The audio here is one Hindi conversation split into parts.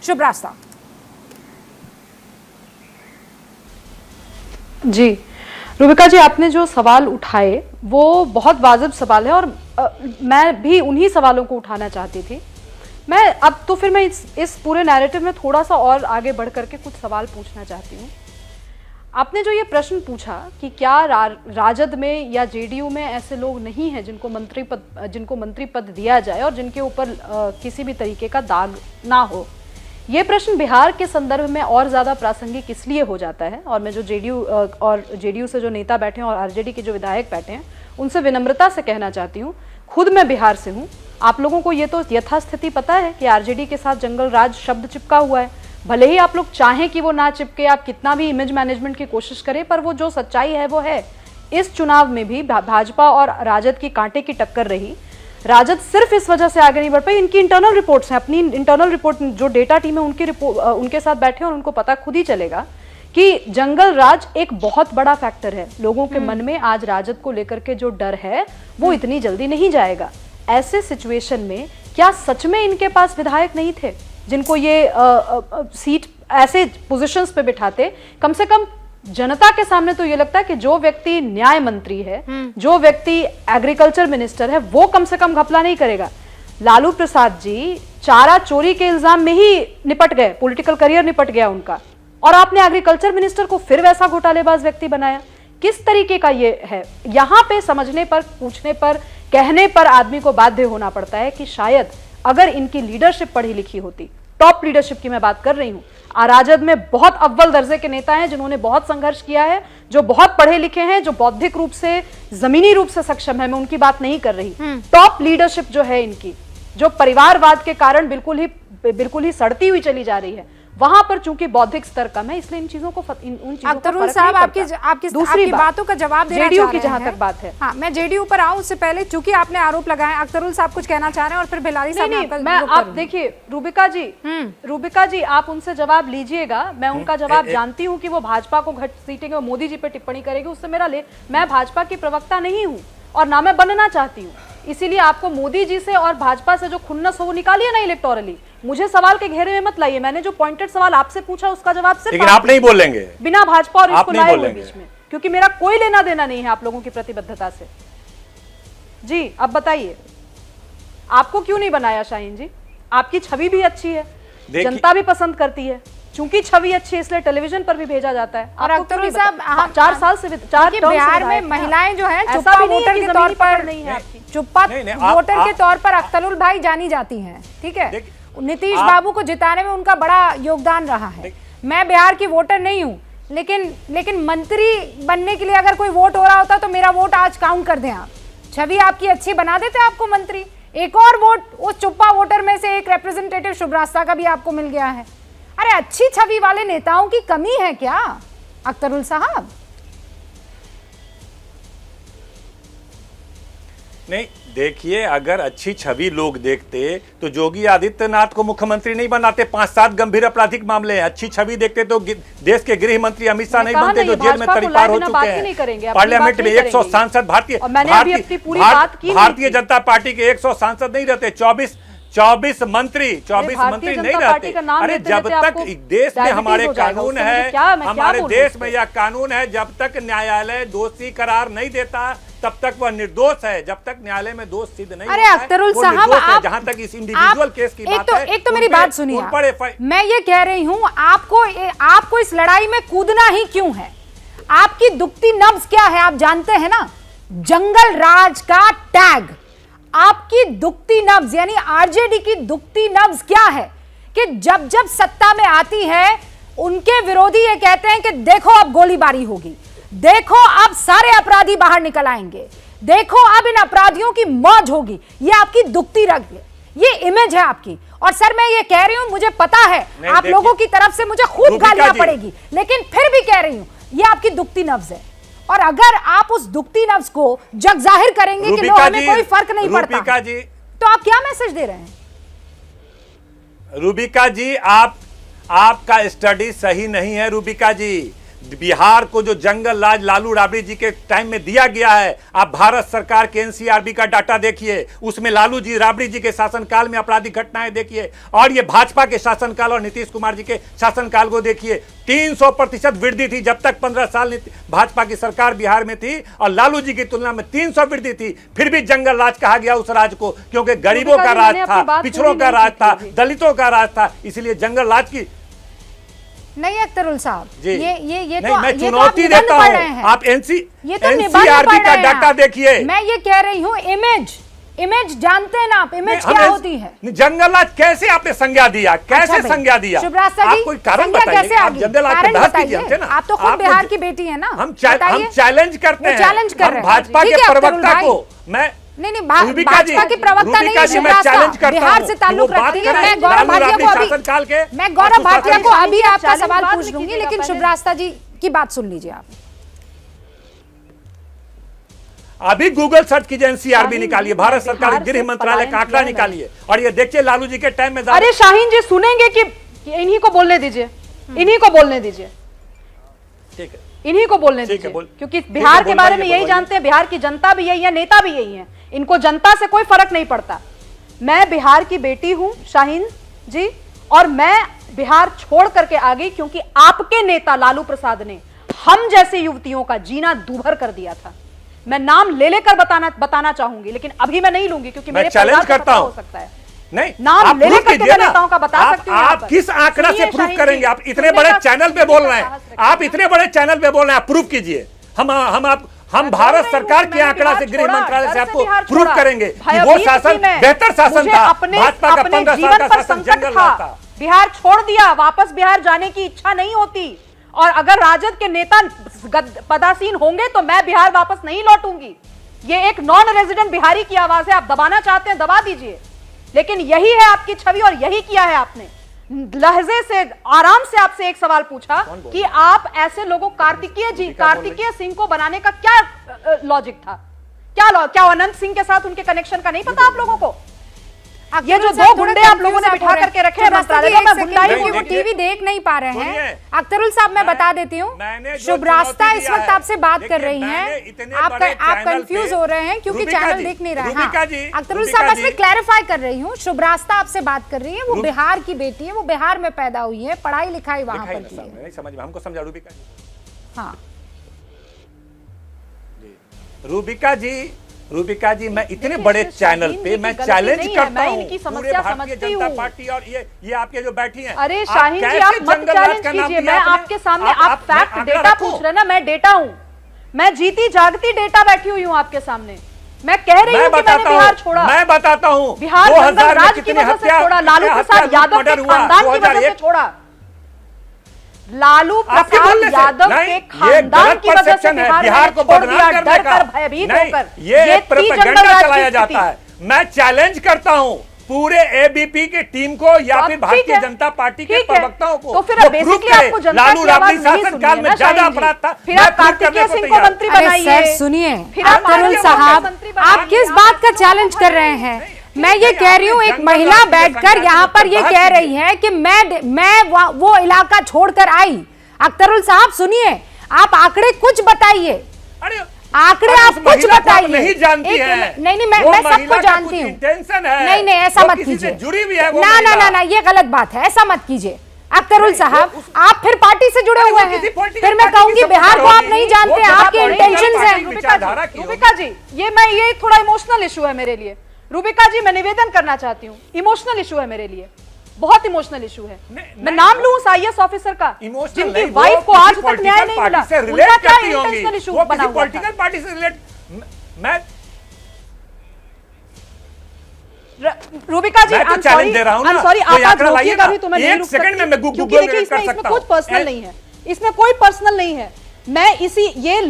शुभ रास्ता। जी रूबिका जी, आपने जो सवाल उठाए वो बहुत वाजिब सवाल है और मैं भी उन्हीं सवालों को उठाना चाहती थी। मैं अब तो फिर मैं इस पूरे नैरेटिव में थोड़ा सा और आगे बढ़ करके कुछ सवाल पूछना चाहती हूँ। आपने जो ये प्रश्न पूछा कि क्या राजद में या जेडीयू में ऐसे लोग नहीं हैं जिनको मंत्री पद दिया जाए और जिनके ऊपर किसी भी तरीके का दाग ना हो। ये प्रश्न बिहार के संदर्भ में और ज़्यादा प्रासंगिक इसलिए हो जाता है, और मैं जो जेडीयू से जो नेता बैठे हैं और आरजेडी के जो विधायक बैठे हैं उनसे विनम्रता से कहना चाहती हूँ, खुद मैं बिहार से हूँ, आप लोगों को ये तो यथास्थिति पता है कि आरजेडी के साथ जंगल राज शब्द चिपका हुआ है। भले ही आप लोग चाहें कि वो ना चिपके, आप कितना भी इमेज मैनेजमेंट की कोशिश करें, पर वो जो सच्चाई है वो है। इस चुनाव में भी भाजपा और राजद की कांटे की टक्कर रही। राजद सिर्फ इस वजह से आगे नहीं बढ़ पाई, इनकी इंटरनल रिपोर्ट्स हैं, अपनी इंटरनल रिपोर्ट जो डेटा टीम है उनके साथ बैठे और उनको पता खुद ही चलेगा कि जंगल राज एक बहुत बड़ा फैक्टर है। लोगों के मन में आज राजद को लेकर के जो डर है वो इतनी जल्दी नहीं जाएगा। ऐसे सिचुएशन में क्या सच में इनके पास विधायक नहीं थे जिनको ये सीट ऐसे पोजीशंस पे बिठाते? कम से कम जनता के सामने तो ये लगता है कि जो व्यक्ति न्याय मंत्री है, जो व्यक्ति एग्रीकल्चर मिनिस्टर है, वो कम से कम घपला नहीं करेगा। लालू प्रसाद जी चारा चोरी के इल्जाम में ही निपट गए, पॉलिटिकल करियर निपट गया उनका, और आपने एग्रीकल्चर मिनिस्टर को फिर वैसा घोटालेबाज व्यक्ति बनाया। किस तरीके का ये है? यहां पे समझने पर, पूछने पर, कहने पर आदमी को बाध्य होना पड़ता है कि शायद अगर इनकी लीडरशिप पढ़ी लिखी होती, टॉप लीडरशिप की मैं बात कर रही हूं, राजद में बहुत अव्वल दर्जे के नेता हैं जिन्होंने बहुत संघर्ष किया है, जो बहुत पढ़े लिखे हैं, जो बौद्धिक रूप से, जमीनी रूप से सक्षम है, मैं उनकी बात नहीं कर रही। टॉप लीडरशिप जो है इनकी, जो परिवारवाद के कारण बिल्कुल ही सड़ती हुई चली जा रही है, वहां पर चूंकि बौद्धिक स्तर कम है, इसलिए इन चीजों को अख्तरुल साहब आपकी बातों का जवाब देना जेडीयू की जहां तक बात है। हाँ, मैं जेडीयू पर आऊं उससे पहले, चूंकि आपने आरोप लगाए, अख्तरुल साहब कुछ कहना चाह रहे हैं और फिर बिलारी साहब। मैं आप देखिए रूबिका जी आप उनसे जवाब लीजिएगा। मैं उनका जवाब जानती हूँ कि वो भाजपा को घसीटेंगे, मोदी जी पे टिप्पणी करेंगे, उससे मेरा मैं भाजपा की प्रवक्ता नहीं हूँ और ना मैं बनना चाहती हूँ। इसीलिए आपको मोदी जी से और भाजपा से जो खुन्नस हो वो निकालिए ना इलेक्टोरली। मुझे सवाल के घेरे में मत लाइए। मैंने जो पॉइंटेड सवाल आपसे पूछा उसका जवाब सिर्फ लेकिन आप नहीं बोलेंगे बिना भाजपा और इसको लाए हुए बीच में, क्योंकि मेरा कोई लेना देना नहीं है आप लोगों की प्रतिबद्धता से। जी अब बताइए, आपको क्यों नहीं बनाया शाहीन जी? आपकी छवि भी अच्छी है, जनता भी पसंद करती है, चूंकि छवि अच्छी है इसलिए टेलीविजन पर भी भेजा जाता है। और अख्तरुल साहब 4 साल से बिहार में महिलाएं जो है चुप्पा वोटर के तौर पर नहीं है, चुप्पा वोटर के तौर पर अख्तरुल भाई जानी जाती हैं, ठीक है। नीतीश बाबू को जिताने में उनका बड़ा योगदान रहा है। मैं बिहार की वोटर नहीं हूँ, लेकिन मंत्री बनने के लिए अगर कोई वोट हो रहा होता तो मेरा वोट आज काउंट कर दें आप। छवि आपकी अच्छी बना देते आपको मंत्री। एक और वोट उस चुप्पा वोटर में से एक रिप्रेजेंटेटिव शुभ रास्ता का भी आपको मिल गया है। अरे अच्छी छवि वाले नेताओं की कमी है क्या अख्तरुल साहब? नहीं, देखिए, अगर अच्छी छवि लोग देखते तो योगी आदित्यनाथ को मुख्यमंत्री नहीं बनाते। 5-7 गंभीर आपराधिक मामले हैं। अच्छी छवि देखते तो देश के गृह मंत्री अमित शाह नहीं बनते, जो जेल में तड़ीपार हो चुके हैं। पार्लियामेंट में 100 सांसद भारतीय जनता पार्टी के 100 सांसद नहीं रहते, 24 मंत्री नहीं रहते। अरे जब तक देश में हमारे कानून है, हमारे देश में यह कानून है, जब तक न्यायालय दोषी करार नहीं देता तब तक वह निर्दोष है। जब तक न्यायालय में दोष सिद्ध नहीं अरे अख्तरुल साहब, जहां तक इस इंडिविजुअल केस की बात है, एक तो मेरी बात सुनिए। मैं ये कह रही हूँ, आपको इस लड़ाई में कूदना ही क्यों है? आपकी दुखती नब्ज क्या है आप जानते हैं ना? जंगल राज का टैग। आपकी दुखती नब्ज यानी आरजेडी की दुखती नब्ज क्या है कि जब जब सत्ता में आती है उनके विरोधी ये कहते हैं कि देखो अब गोलीबारी होगी, देखो अब सारे अपराधी बाहर निकल आएंगे, देखो अब इन अपराधियों की मौज होगी। ये आपकी दुखती रग है, ये इमेज है आपकी। और सर मैं ये कह रही हूं, मुझे पता है आप लोगों की तरफ से मुझे खूब गालियां पड़ेगी, लेकिन फिर भी कह रही हूं ये आपकी दुखती नब्ज है। और अगर आप उस दुखती नब्ज को जग जाहिर करेंगे कि लो हमें कोई फर्क नहीं पड़ता, तो आप क्या मैसेज दे रहे हैं? रूबिका जी, आपका स्टडी सही नहीं है रूबिका जी। बिहार को जो जंगल राज लालू राबड़ी जी के टाइम में दिया गया है, आप भारत सरकार के एनसीआरबी का डाटा देखिए, उसमें लालू जी राबड़ी जी के शासनकाल में आपराधिक घटनाएं देखिए, और ये भाजपा के शासनकाल और नीतीश कुमार जी के शासनकाल को देखिए। 300% वृद्धि थी जब तक 15 साल भाजपा की सरकार बिहार में थी, और लालू जी की तुलना में 300 वृद्धि थी। फिर भी जंगल राज कहा गया उस राज को, क्योंकि गरीबों का राज था, पिछड़ों का राज था, दलितों का राज था, इसलिए जंगल राज की नहीं। अख्तरुल साहब, ये नहीं, तो मैं चुनौती देता हूं, आप एनसीआरबी का डाटा देखिए। मैं ये कह रही हूं, इमेज जानते हैं ना आप, इमेज क्या होती है? जंगल राज कैसे आपने संज्ञा दिया, कैसे संज्ञा दिया? शुभराज जी, कोई कारण बताइए, आप जंगल राज पे बहस कीजिए हमसे ना। आप तो खुद बिहार की बेटी है ना, हम चैलेंज करते हैं, चैलेंज कर रहे हैं भाजपा के प्रवक्ता को। मैं नहीं, भाजपा की प्रवक्ता नहीं है शिवराज का, बिहार से ताल्लुक रखती है। मैं गौरव भाटिया को अभी आपका सवाल पूछ लूंगी, लेकिन शिवराज जी की बात सुन लीजिए आप। अभी गूगल सर्च कीजिए, एनसीआरबी निकालिए, भारत सरकार गृह मंत्रालय का आंकड़ा निकालिए, और ये देखिए लालू जी के टाइम में। अरे शाहीन जी सुनेंगे कि इन्हीं को बोलने दीजिए, इन्हीं को बोलने दीजिए, ठीक है, इन्हीं को बोलने दीजिए, क्योंकि बिहार के बारे में यही जानते हैं, बिहार की जनता भी यही है, नेता भी यही है, इनको जनता से कोई फर्क नहीं पड़ता। मैं बिहार की बेटी हूं शाहीन जी, और मैं बिहार छोड़ करके आ गई क्योंकि आपके नेता लालू प्रसाद ने हम जैसे युवतियों का जीना दूभर कर दिया था। मैं नाम ले लेकर बताना चाहूंगी, लेकिन अभी मैं नहीं लूंगी क्योंकि मेरे चैलेंज करता हूं। हो सकता है नहीं, नाम ले लेकर के नेताओं का बता सकती हूं। आप किस आंकड़ा से प्रूफ करेंगे? आप इतने बड़े चैनल पे बोल रहे हैं, आप इतने बड़े चैनल पे बोल रहे हैं, आप प्रूफ कीजिए। हम भारत सरकार के आंकड़ा से, गृह मंत्रालय से आपको प्रूफ करेंगे कि वो शासन बेहतर शासन था। भाजपा का 15 साल का शासन जंगल राज था। बिहार छोड़ दिया, वापस बिहार जाने की इच्छा नहीं होती, और अगर राजद के नेता पदासीन होंगे तो मैं बिहार वापस नहीं लौटूंगी। ये एक नॉन रेजिडेंट बिहारी की आवाज है, आप दबाना चाहते हैं दबा दीजिए, लेकिन यही है आपकी छवि और यही किया है आपने। लहजे से आराम से आपसे एक सवाल पूछा कि आप ऐसे लोगों, कार्तिकेय सिंह को बनाने का क्या लॉजिक था? क्या अनंत सिंह के साथ उनके कनेक्शन का नहीं पता आप लोगों को? ये जो दो गुंडे आप लोगों ने बिठा करके रखे हैं मंत्रालय में, मैं गुंडाई की वो टीवी देख नहीं पा रहे हैं। अख्तरुल साहब, मैं बता देती हूँ, शुभरास्ता इस वक्त आपसे बात कर रही हैं, आप कंफ्यूज हो रहे हैं क्योंकि चैनल देख नहीं रहे हैं। अख्तरुल साहब, बस मैं क्लैरिफाई कर रही हूँ, शुभरास्ता आपसे बात कर रही है, वो बिहार की बेटी है, वो बिहार में पैदा हुई है, पढ़ाई लिखाई वहां पर की है। समझ में हमको समझा रूबिका जी। हाँ रूबिका जी, मैं इतने बड़े चैनल पे मैं चैलेंज करता हूं पूरे भारतीय जनता पार्टी और ये आपके जो बैठी हैं। अरे शाहीन जी, आप मत चैलेंज कीजिए, मैं आपके सामने, आप फैक्ट डेटा पूछ रहे हैं ना, मैं डेटा हूं, मैं जीती जागती डेटा बैठी हुई हूं आपके सामने। मैं कह रही हूं कि मैंने बिहार छोड़ा, मैं बताता हूं, बिहार जंगल राज की वजह से छोड़ा, लालू प्रसाद यादव के खानदान की वजह से छोड़ा, लालू प्रसाद यादव के खानदान की वजह से बिहार को बदनाम करने का भयभीत होकर ये प्रोपेगेंडा चलाया जाता है। मैं चैलेंज करता हूं पूरे एबीपी की टीम को या फिर भारतीय जनता पार्टी के प्रवक्ताओं को। तो फिर बेसिकली आपको जनता की आवाज नहीं सुननी है ना, ज्यादा अपराध था, फिर आप कार्तिकेय सिंह को मंत्री बनाइए। सुनिए अख्तरुल साहब, आप किस बात का चैलेंज कर रहे हैं? मैं ये कह रही हूँ, एक महिला बैठकर यहाँ पर ये कह रही है कि मैं वो इलाका छोड़कर आई। अख्तरुल साहब सुनिए, आप आंकड़े कुछ बताइए, आंकड़े आप कुछ बताइए। नहीं जानती है? नहीं, मैं सबको जानती हूँ। नहीं, ऐसा मत कीजिए, ना, ये गलत बात है, ऐसा मत कीजिए। अख्तरुल साहब, आप फिर पार्टी से जुड़े हुए हैं, फिर मैं कहूंगी बिहार को आप नहीं जानते, आपके इंटेंशंस हैं। रूबिका जी, ये थोड़ा इमोशनल इशू है मेरे लिए। रूबिका जी, मैं निवेदन करना चाहती हूँ, इमोशनल इशू है मेरे लिए, बहुत इमोशनल इशू है। मैं नाम लूं उस आईएएस ऑफिसर का जिनकी वाइफ को आज तक न्याय नहीं मिला, उनका क्या इंटेंशनल इशू बना हुआ था? पॉलिटिकल पार्टी से रिलेट मैं रूबिका जी, मैं तो चैलेंज दे रहा हूं ना, सॉरी, आप रोकिएगा भी तो मैं नहीं रुक सकती, सेकंड में मैं गूगल देखिए इसमें कुछ पर्सनल नहीं है, इसमें कोई पर्सनल नहीं है। मैं ये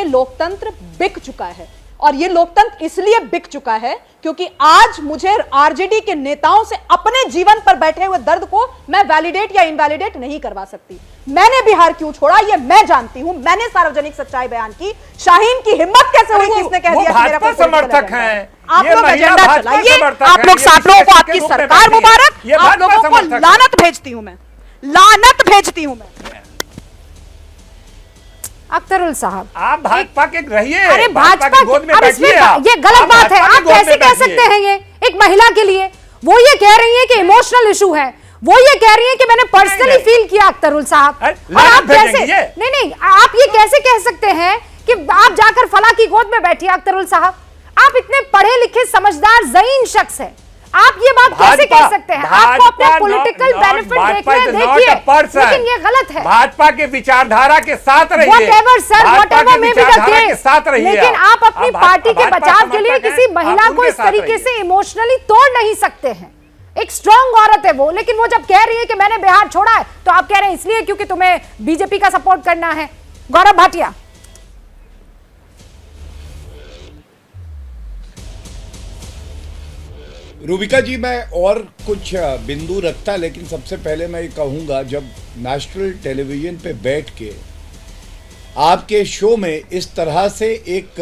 लोकतंत्र बिक चुका है, और ये लोकतंत्र इसलिए बिक चुका है क्योंकि आज मुझे आरजेडी के नेताओं से अपने जीवन पर बैठे हुए दर्द को मैं वैलिडेट या इनवैलिडेट नहीं करवा सकती। मैंने बिहार क्यों छोड़ा ये मैं जानती हूं, मैंने सार्वजनिक सच्चाई बयान की। शाहीन की हिम्मत कैसे हुई कि इसने कह दिया कि मेरा समर्थक है? आप लोग एजेंडा चलाइए, आप लोग 7 लोगों को आपकी सरकार मुबारक, आप लोगों को लानत भेजती हूं मैं, लानत भेजती हूं मैं। अख्तरुल साहब, आप भाजपा के रहिए, अरे भाजपा की गोद में बैठिए आप। ये गलत बात है, आप कैसे कह सकते हैं ये एक महिला के लिए? वो ये कह रही है कि इमोशनल इशू है, वो ये कह रही है कि मैंने पर्सनली फील किया अख्तरुल साहब। और आप कैसे, नहीं, आप ये कैसे कह सकते हैं कि आप जाकर फला की गोद में बैठिए? अख्तरुल साहब, आप इतने पढ़े लिखे समझदार ज़हीन शख्स हैं, आप ये बात कैसे कह सकते हैं? आपको अपने पॉलिटिकल बेनिफिट देखिए, लेकिन ये गलत है। भाजपा के विचारधारा के साथ रहिए, व्हाटएवर सर, व्हाटएवर में भी के साथ रहिए, लेकिन आप अपनी पार्टी के बचाव के लिए किसी महिला को इस तरीके से इमोशनली तोड़ नहीं सकते हैं। एक स्ट्रांग औरत है वो, लेकिन वो जब कह रही है कि मैंने बिहार छोड़ा है, तो आप कह रहे हैं इसलिए क्योंकि तुम्हें बीजेपी का सपोर्ट करना है। गौरव भाटिया, रूबिका जी, मैं और कुछ बिंदु रखता, लेकिन सबसे पहले मैं ये कहूँगा, जब नेशनल टेलीविजन पे बैठ के आपके शो में इस तरह से एक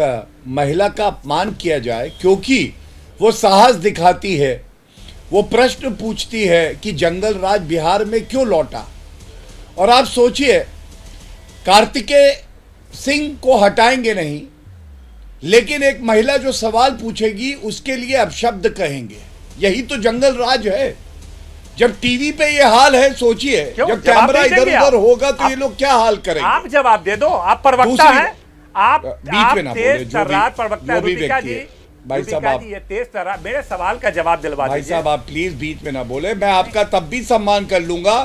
महिला का अपमान किया जाए, क्योंकि वो साहस दिखाती है, वो प्रश्न पूछती है कि जंगल राज बिहार में क्यों लौटा। और आप सोचिए, कार्तिकेय सिंह को हटाएंगे नहीं, लेकिन एक महिला जो सवाल पूछेगी उसके लिए अपशब्द कहेंगे। यही तो जंगल राज है। जब टीवी पे ये हाल है, सोचिए जब कैमरा इधर उधर होगा तो ये लोग क्या हाल करेंगे। आप जवाब दे दो, आप प्रवक्ता हैं, आप बीच में ना बोले, जो भी व्यक्ति है। भाई साहब, आप ये तेज तर्रार मेरे सवाल का जवाब दिलवा दीजिए। भाई साहब, आप प्लीज बीच में ना बोले, मैं आपका तब भी सम्मान कर लूंगा,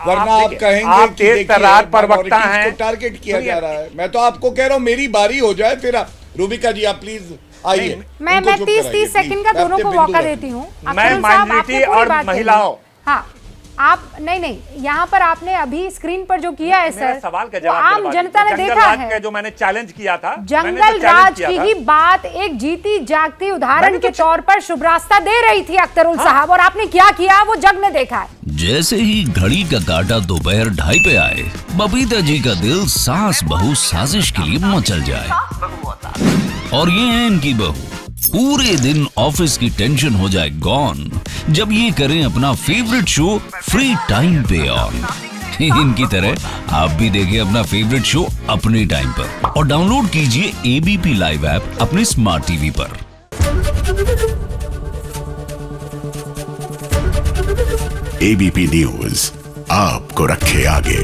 वरना आप कहेंगे कि तेज तर्रार प्रवक्ता हैं, टारगेट किया जा रहा है। मैं तो आपको कह रहा हूँ मेरी बारी हो जाए फिर। रूबिका जी, आप प्लीज आइए। मैं 30 सेकंड का दोनों को मौका देती हूँ। मैं माइनॉरिटी और महिलाओं, हाँ आप नहीं, यहाँ पर आपने अभी स्क्रीन पर जो किया है सर, सवाल का जवाब आम जनता ने देखा है। जो मैंने चैलेंज किया था, जंगल राज की ही बात एक जीती जागती उदाहरण के तौर पर शुभ रास्ता दे रही थी अख्तरुल साहब, और आपने क्या किया वो जग ने देखा है। जैसे ही घड़ी का काटा दोपहर 2:30 पे आए, बबीता जी का दिल सास बहू साजिश के लिए मचल जाए। और ये है इनकी बहू, पूरे दिन ऑफिस की टेंशन हो जाए गॉन जब ये करें अपना फेवरेट शो फ्री टाइम पे ऑन। इनकी तरह आप भी देखिए अपना फेवरेट शो अपने टाइम पर और डाउनलोड कीजिए एबीपी लाइव ऐप अपने स्मार्ट टीवी पर। एबीपी न्यूज आपको रखे आगे।